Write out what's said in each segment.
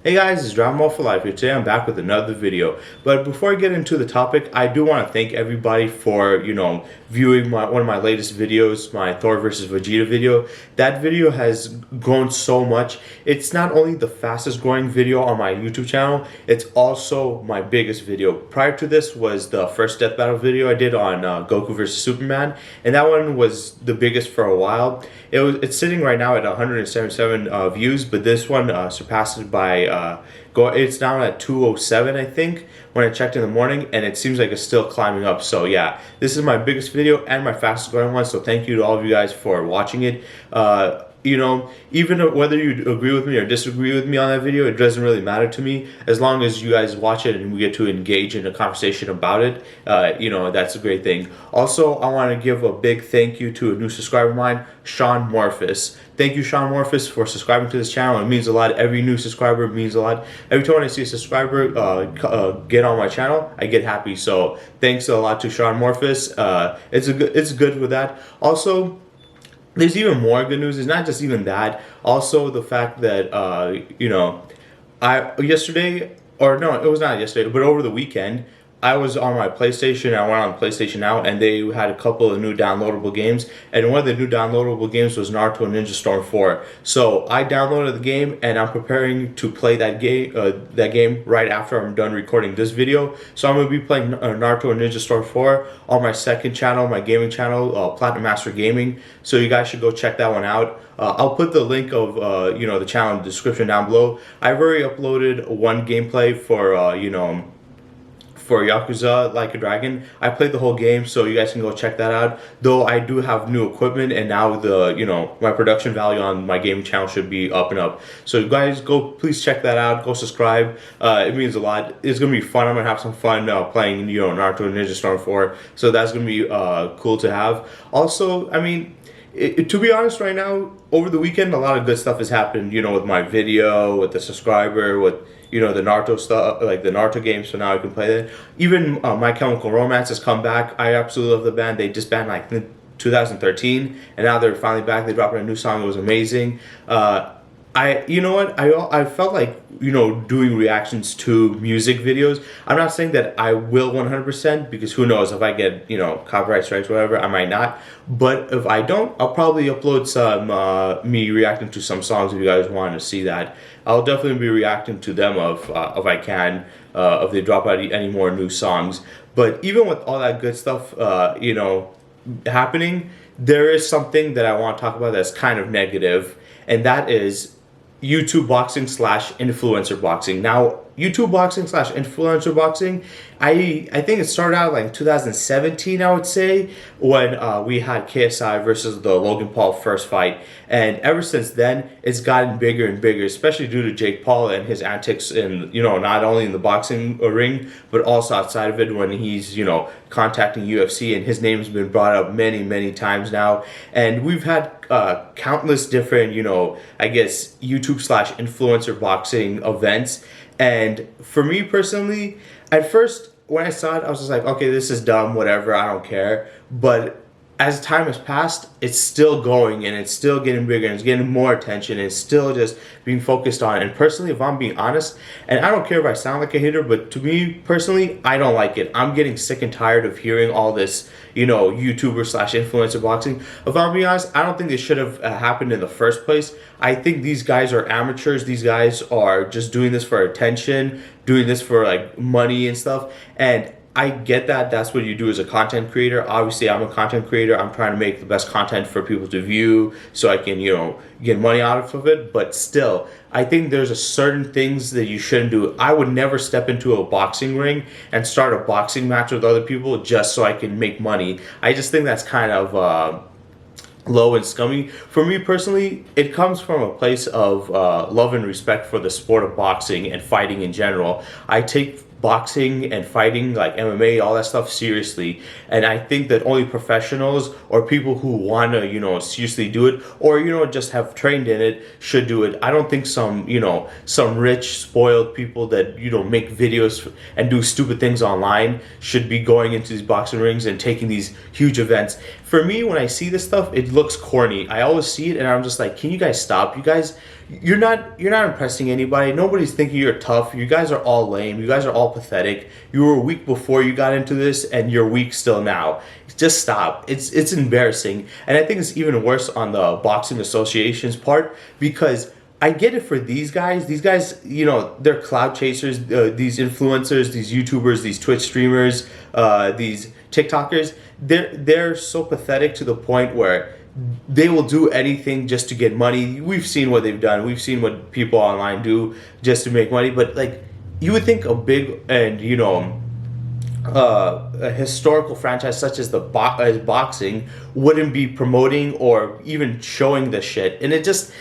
Hey guys, it's Dragon Ball for Life here. Today I'm back with another video. But before I get into the topic, I do want to thank everybody for, viewing one of my latest videos, my Thor versus Vegeta video. That video has grown so much. It's not only the fastest growing video on my YouTube channel, it's also my biggest video. Prior to this was the first Death Battle video I did on Goku versus Superman, and that one was the biggest for a while. It's sitting right now at 177 views, but this one surpassed it by it's now at 207, I think, when I checked in the morning, and it seems like it's still climbing up. So yeah, this is my biggest video and my fastest growing one, so thank you to all of you guys for watching it. Even whether you agree with me or disagree with me on that video, it doesn't really matter to me, as long as you guys watch it and we get to engage in a conversation about it. That's a great thing. Also, I want to give a big thank you to a new subscriber of mine, Sean Morphus. Thank you, Sean Morphus, for subscribing to this channel. It means a lot. Every new subscriber means a lot. Every time I see a subscriber get on my channel, I get happy. So thanks a lot to Sean Morphus. It's good with that. Also, there's even more good news. It's not just even that. Also, the fact that yesterday, or no, it was not yesterday, but over the weekend, I was on my PlayStation. I went on PlayStation Now, and they had a couple of new downloadable games. And one of the new downloadable games was Naruto Ninja Storm 4. So I downloaded the game, and I'm preparing to play that game right after I'm done recording this video. So I'm gonna be playing Naruto Ninja Storm 4 on my second channel, my gaming channel, Platinum Master Gaming. So you guys should go check that one out. I'll put the link of the channel in the description down below. I've already uploaded one gameplay for Yakuza Like a Dragon. I played the whole game, so you guys can go check that out. Though I do have new equipment, and now my production value on my gaming channel should be up and up. So you guys please check that out. Go subscribe. It means a lot. It's gonna be fun. I'm gonna have some fun playing Naruto Ninja Storm 4. So that's gonna be cool to have. Also, I mean, to be honest, right now, over the weekend, a lot of good stuff has happened, with my video, with the subscriber, with, the Naruto stuff, like the Naruto games, so now I can play that. Even My Chemical Romance has come back. I absolutely love the band. They disbanded like in 2013, and now they're finally back. They dropped a new song. It was amazing. I felt like, doing reactions to music videos. I'm not saying that I will 100%, because who knows, if I get, copyright strikes or whatever, I might not. But if I don't, I'll probably upload some, me reacting to some songs if you guys want to see that. I'll definitely be reacting to them if I can, if they drop out any more new songs. But even with all that good stuff, happening, there is something that I want to talk about that's kind of negative, and that is YouTube boxing / influencer boxing. Now, YouTube boxing / influencer boxing, I think it started out like 2017, I would say, when we had KSI versus the Logan Paul first fight. And ever since then, it's gotten bigger and bigger, especially due to Jake Paul and his antics in, not only in the boxing ring, but also outside of it when he's, contacting UFC, and his name's been brought up many, many times now. And we've had countless different, I guess, YouTube / influencer boxing events. And for me personally, at first, when I saw it, I was just like, okay, this is dumb, whatever, I don't care. But as time has passed, it's still going, and it's still getting bigger, and it's getting more attention, and it's still just being focused on. And personally, if I'm being honest, and I don't care if I sound like a hater, but to me personally, I don't like it. I'm getting sick and tired of hearing all this, YouTuber / influencer boxing. If I'm being honest, I don't think this should have happened in the first place. I think these guys are amateurs. These guys are just doing this for attention, doing this for like money and stuff. And I get that that's what you do as a content creator. Obviously, I'm a content creator. I'm trying to make the best content for people to view so I can, get money out of it. But still, I think there's a certain things that you shouldn't do. I would never step into a boxing ring and start a boxing match with other people just so I can make money. I just think that's kind of low and scummy. For me personally, it comes from a place of love and respect for the sport of boxing and fighting in general. I take boxing and fighting, like MMA, all that stuff, seriously. And I think that only professionals or people who want to, seriously do it, or, just have trained in it, should do it. I don't think some rich, spoiled people that, make videos and do stupid things online should be going into these boxing rings and taking these huge events. For me, when I see this stuff, it looks corny. I always see it and I'm just like, can you guys stop? You guys you're not impressing anybody. Nobody's thinking you're tough. You guys are all lame. You guys are all pathetic. You were weak before you got into this, and you're weak still now. Just stop. It's embarrassing, and I think it's even worse on the boxing association's part, because I get it for these guys. These guys, they're cloud chasers. These influencers, these YouTubers, these Twitch streamers, these TikTokers. They're so pathetic to the point where they will do anything just to get money. We've seen what they've done. We've seen what people online do just to make money. But like, you would think a big and a historical franchise such as as boxing wouldn't be promoting or even showing this shit. And it just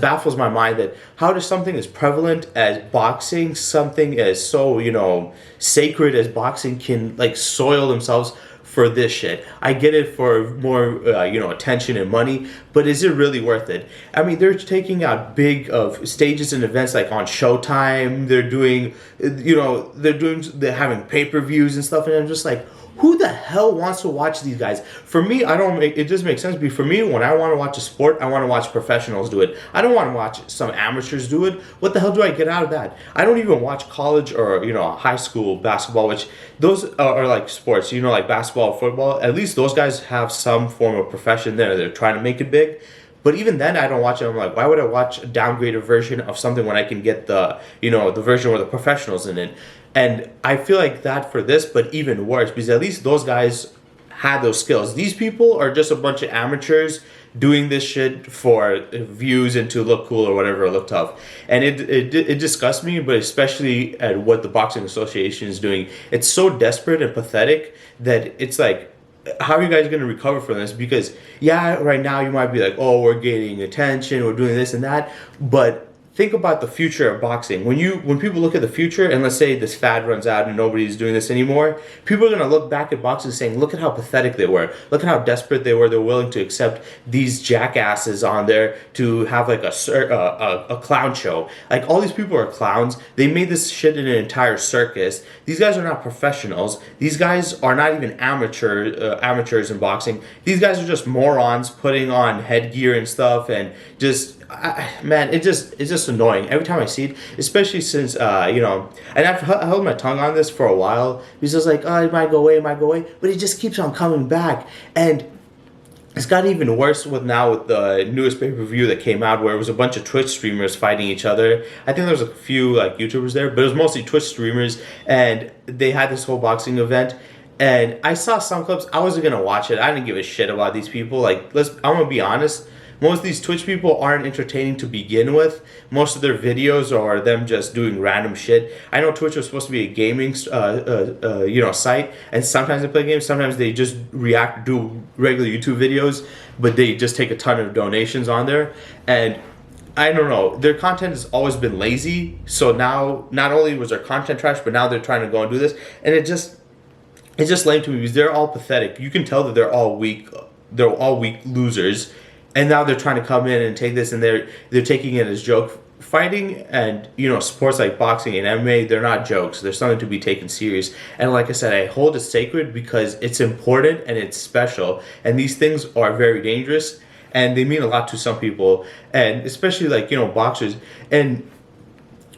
baffles my mind that how does something as prevalent as boxing, something as so sacred as boxing, can like soil themselves for this shit. I get it for more attention and money, but is it really worth it? I mean, they're taking out big of stages and events like on Showtime. They're doing they're having pay-per-views and stuff, and I'm just like, who the hell wants to watch these guys? For me, it doesn't make sense. But for me, when I want to watch a sport, I want to watch professionals do it. I don't want to watch some amateurs do it. What the hell do I get out of that? I don't even watch college or high school basketball, which those are like sports. Like basketball, football. At least those guys have some form of profession there. They're trying to make it big. But even then, I don't watch it. I'm like, why would I watch a downgraded version of something when I can get the version where the professionals in it? And I feel like that for this, but even worse, because at least those guys had those skills. These people are just a bunch of amateurs doing this shit for views and to look cool or whatever, or look tough. And it disgusts me, but especially at what the Boxing Association is doing. It's so desperate and pathetic that it's like, how are you guys going to recover from this? Because right now you might be like, oh, we're gaining attention, we're doing this and that, but think about the future of boxing. When people look at the future, and let's say this fad runs out and nobody's doing this anymore, people are going to look back at boxing saying, look at how pathetic they were. Look at how desperate they were. They're willing to accept these jackasses on there to have like a clown show. Like, all these people are clowns. They made this shit in an entire circus. These guys are not professionals. These guys are not even amateurs in boxing. These guys are just morons putting on headgear and stuff, and just it's just annoying every time I see it, especially since and I've held my tongue on this for a while because I was like, oh, it might go away, but it just keeps on coming back. And it's gotten even worse with the newest pay-per-view that came out, where it was a bunch of Twitch streamers fighting each other. I think there was a few like YouTubers there, but it was mostly Twitch streamers, and they had this whole boxing event. And I saw some clips. I wasn't gonna watch it. I didn't give a shit about these people. Like, I'm gonna be honest. Most of these Twitch people aren't entertaining to begin with. Most of their videos are them just doing random shit. I know Twitch was supposed to be a gaming, site, and sometimes they play games. Sometimes they just do regular YouTube videos, but they just take a ton of donations on there. And I don't know, their content has always been lazy. So now, not only was their content trash, but now they're trying to go and do this, and it's just lame to me because they're all pathetic. You can tell that they're all weak. They're all weak losers. And now they're trying to come in and take this, and they're taking it as joke. Fighting and sports like boxing and MMA, they're not jokes. They're something to be taken serious. And like I said, I hold it sacred because it's important and it's special. And these things are very dangerous, and they mean a lot to some people, and especially like boxers. And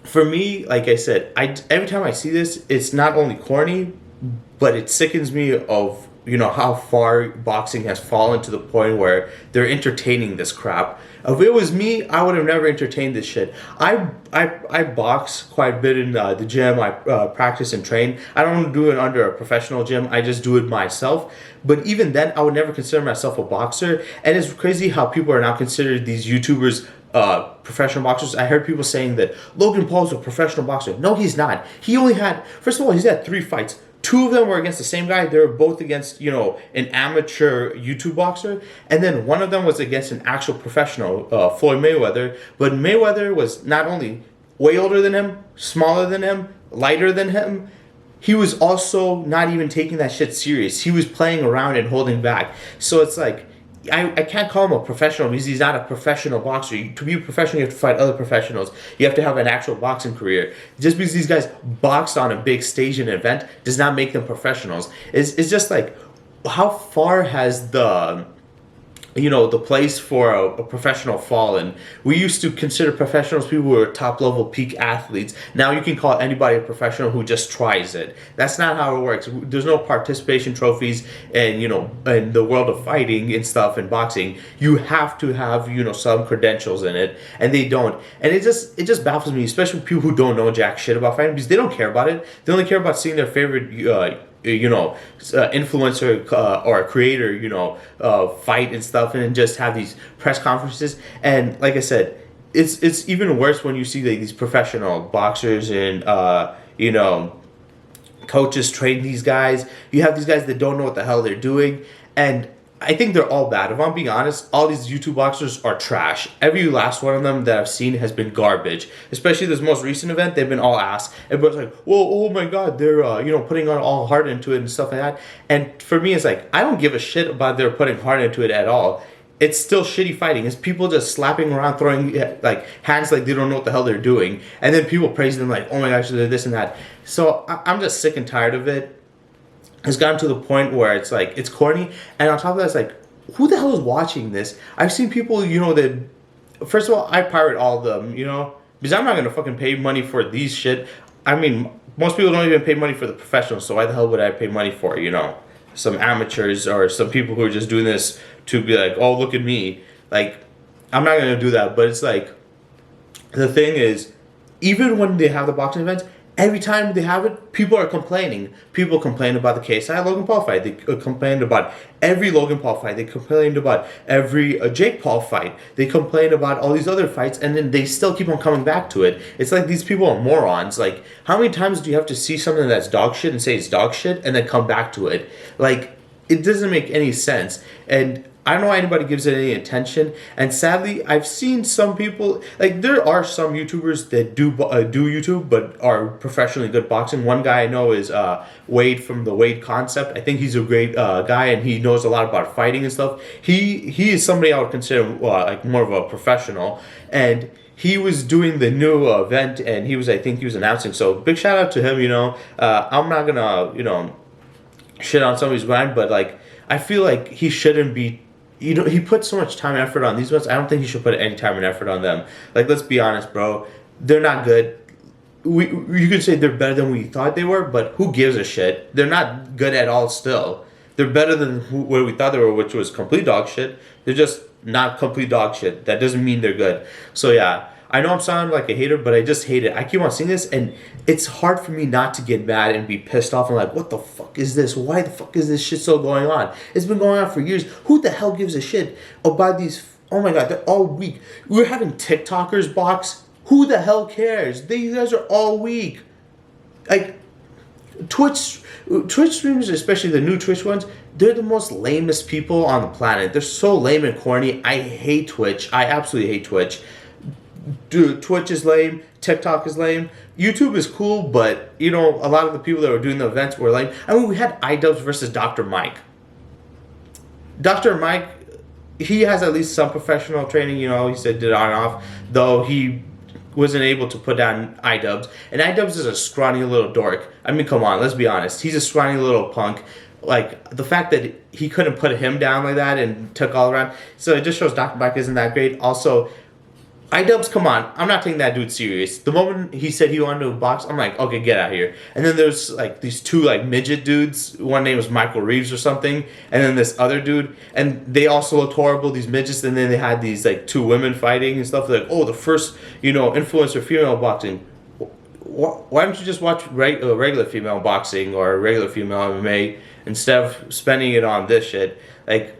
for me, like I said, every time I see this, it's not only corny, but it sickens me of how far boxing has fallen to the point where they're entertaining this crap. If it was me, I would have never entertained this shit. I box quite a bit in the gym. I practice and train. I don't do it under a professional gym. I just do it myself. But even then, I would never consider myself a boxer. And it's crazy how people are now considered these YouTubers professional boxers. I heard people saying that Logan Paul's a professional boxer. No, he's not. First of all, he's had 3 fights. 2 of them were against the same guy. They were both against, an amateur YouTube boxer. And then one of them was against an actual professional, Floyd Mayweather. But Mayweather was not only way older than him, smaller than him, lighter than him, he was also not even taking that shit serious. He was playing around and holding back. So it's like, I can't call him a professional because he's not a professional boxer. To be a professional, you have to fight other professionals. You have to have an actual boxing career. Just because these guys boxed on a big stage in an event does not make them professionals. It's just like, how far has the the place for a professional fall. And we used to consider professionals people who are top level peak athletes. Now you can call anybody a professional who just tries it. That's not how it works. There's no participation trophies, and in the world of fighting and stuff and boxing, you have to have some credentials in it, and they don't. And it just baffles me, especially people who don't know jack shit about fighting, because they don't care about it. They only care about seeing their favorite influencer or creator, fight and stuff, and just have these press conferences. And like I said, it's even worse when you see like these professional boxers and coaches train these guys. You have these guys that don't know what the hell they're doing, and I think they're all bad. If I'm being honest, all these YouTube boxers are trash. Every last one of them that I've seen has been garbage. Especially this most recent event, they've been all ass. Everybody's like, "Whoa, oh my God, they're putting on all heart into it and stuff like that." And for me, it's like I don't give a shit about their putting heart into it at all. It's still shitty fighting. It's people just slapping around, throwing like hands like they don't know what the hell they're doing, and then people praising them like, "Oh my gosh, they're this and that." So I'm just sick and tired of it. It's gotten to the point where it's like it's corny, and on top of that, it's like, who the hell is watching this? I've seen people, that first of all, I pirate all of them, because I'm not gonna fucking pay money for these shit. I mean, most people don't even pay money for the professionals, so why the hell would I pay money for some amateurs or some people who are just doing this to be like, oh, look at me? Like, I'm not gonna do that. But it's like, the thing is, even when they have the boxing events, every time they have it, people are complaining. People complain about the KSI Logan Paul fight. They complained about every Logan Paul fight. They complained about every Jake Paul fight. They complain about all these other fights, and then they still keep on coming back to it. It's like these people are morons. Like, how many times do you have to see something that's dog shit and say it's dog shit and then come back to it? Like, it doesn't make any sense. And I don't know why anybody gives it any attention. And sadly, I've seen some people, like, there are some YouTubers that do YouTube but are professionally good boxing. One guy I know is Wade from the Wade Concept. I think he's a great guy, and he knows a lot about fighting and stuff. He is somebody I would consider like more of a professional, and he was doing the new event, and I think he was announcing. So big shout out to him. I'm not gonna shit on somebody's grind, but like, I feel like he shouldn't be. He put so much time and effort on these ones. I don't think he should put any time and effort on them. Like, let's be honest, bro. They're not good. You could say they're better than we thought they were, but who gives a shit? They're not good at all still. They're better than what we thought they were, which was complete dog shit. They're just not complete dog shit. That doesn't mean they're good. So yeah, I know I'm sounding like a hater, but I just hate it. I keep on seeing this, and it's hard for me not to get mad and be pissed off and like, what the fuck is this? Why the fuck is this shit still going on? It's been going on for years. Who the hell gives a shit about these? Oh my God, they're all weak. We're having TikTokers box. Who the hell cares? These guys are all weak. Like, Twitch streamers, especially the new Twitch ones, they're the most lamest people on the planet. They're so lame and corny. I hate Twitch. I absolutely hate Twitch. Dude, Twitch is lame. TikTok is lame. YouTube is cool, but a lot of the people that were doing the events were lame. I mean, we had iDubbbz versus Dr. Mike. Dr. Mike, he has at least some professional training. He said did on and off, though he wasn't able to put down iDubbbz. And iDubbbz is a scrawny little dork. I mean, come on, let's be honest. He's a scrawny little punk. Like, the fact that he couldn't put him down like that and took all around. So it just shows Dr. Mike isn't that great. Also, iDubbbz, come on. I'm not taking that dude serious. The moment he said he wanted to box, I'm like, okay, get out of here. And then there's like these two like midget dudes. One name was Michael Reeves or something. And then this other dude. And they also looked horrible, these midgets. And then they had these like two women fighting and stuff. Like, oh, the first, influencer female boxing. Why don't you just watch regular female boxing or regular female MMA instead of spending it on this shit? Like,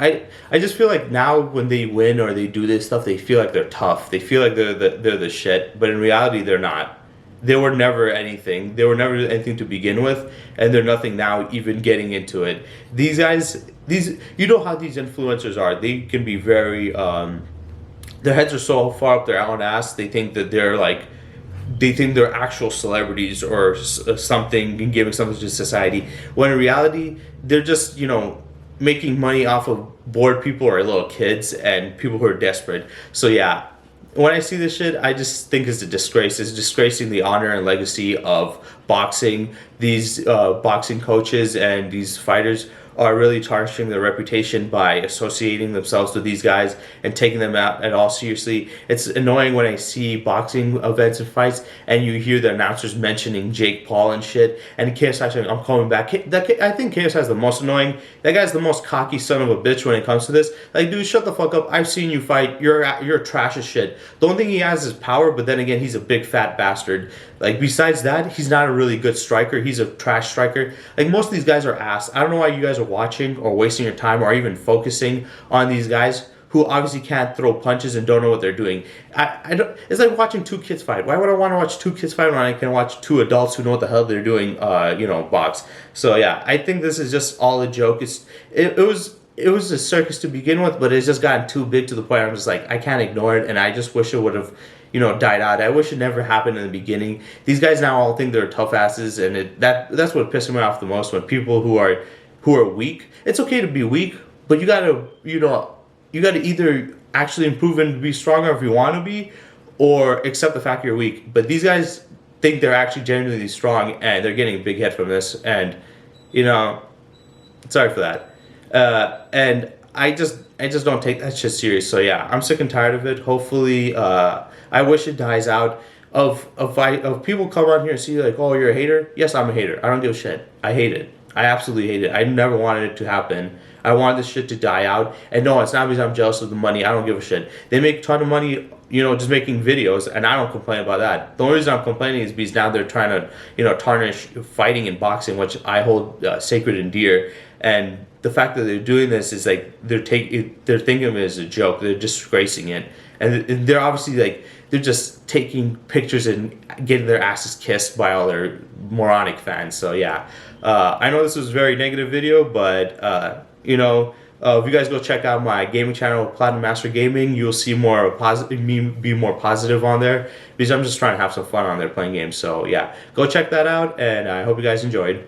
I just feel like now when they win or they do this stuff, they feel like they're tough. They feel like they're the shit, but in reality, they're not. They were never anything. They were never anything to begin with, and they're nothing now even getting into it. These guys, how these influencers are. They can be very, their heads are so far up their own ass, they think that they're actual celebrities or something and giving something to society, when in reality, they're just, making money off of bored people or little kids and people who are desperate. So yeah, when I see this shit, I just think it's a disgrace. It's disgracing the honor and legacy of boxing. These boxing coaches and these fighters are really tarnishing their reputation by associating themselves with these guys and taking them out at all seriously. It's annoying when I see boxing events and fights and you hear the announcers mentioning Jake Paul and shit, and KSI saying, I'm coming back. I think KSI is the most annoying. That guy's the most cocky son of a bitch when it comes to this. Like, dude, shut the fuck up. I've seen you fight. You're trash as shit. The only thing he has is power, but then again, he's a big fat bastard. Like, besides that, he's not a really good striker. He's a trash striker. Like, most of these guys are ass. I don't know why you guys are watching or wasting your time or even focusing on these guys who obviously can't throw punches and don't know what they're doing. I don't. It's like watching two kids fight. Why would I want to watch two kids fight when I can watch two adults who know what the hell they're doing? Box. So yeah, I think this is just all a joke. It was a circus to begin with, but it's just gotten too big to the point I'm just like, I can't ignore it, and I just wish it would have, died out. I wish it never happened in the beginning. These guys now all think they're tough asses, and that's what pisses me off the most, when people who are weak. It's okay to be weak, but you gotta either actually improve and be stronger if you want to be, or accept the fact you're weak. But these guys think they're actually genuinely strong, and they're getting a big hit from this, and sorry for that. And I just don't take that shit serious. So yeah, I'm sick and tired of it. Hopefully, I wish it dies out. Of people come on here and see like, oh, you're a hater. Yes, I'm a hater. I don't give a shit. I hate it. I absolutely hate it. I never wanted it to happen. I wanted this shit to die out. And no, it's not because I'm jealous of the money. I don't give a shit. They make a ton of money, just making videos, and I don't complain about that. The only reason I'm complaining is because now they're trying to, tarnish fighting and boxing, which I hold sacred and dear. And the fact that they're doing this is like they're thinking of it as a joke. They're disgracing it, and they're obviously like they're just taking pictures and getting their asses kissed by all their moronic fans. So yeah, I know this was a very negative video, but if you guys go check out my gaming channel, Platinum Master Gaming, you'll see more be more positive on there, because I'm just trying to have some fun on there playing games. So yeah, go check that out, and I hope you guys enjoyed.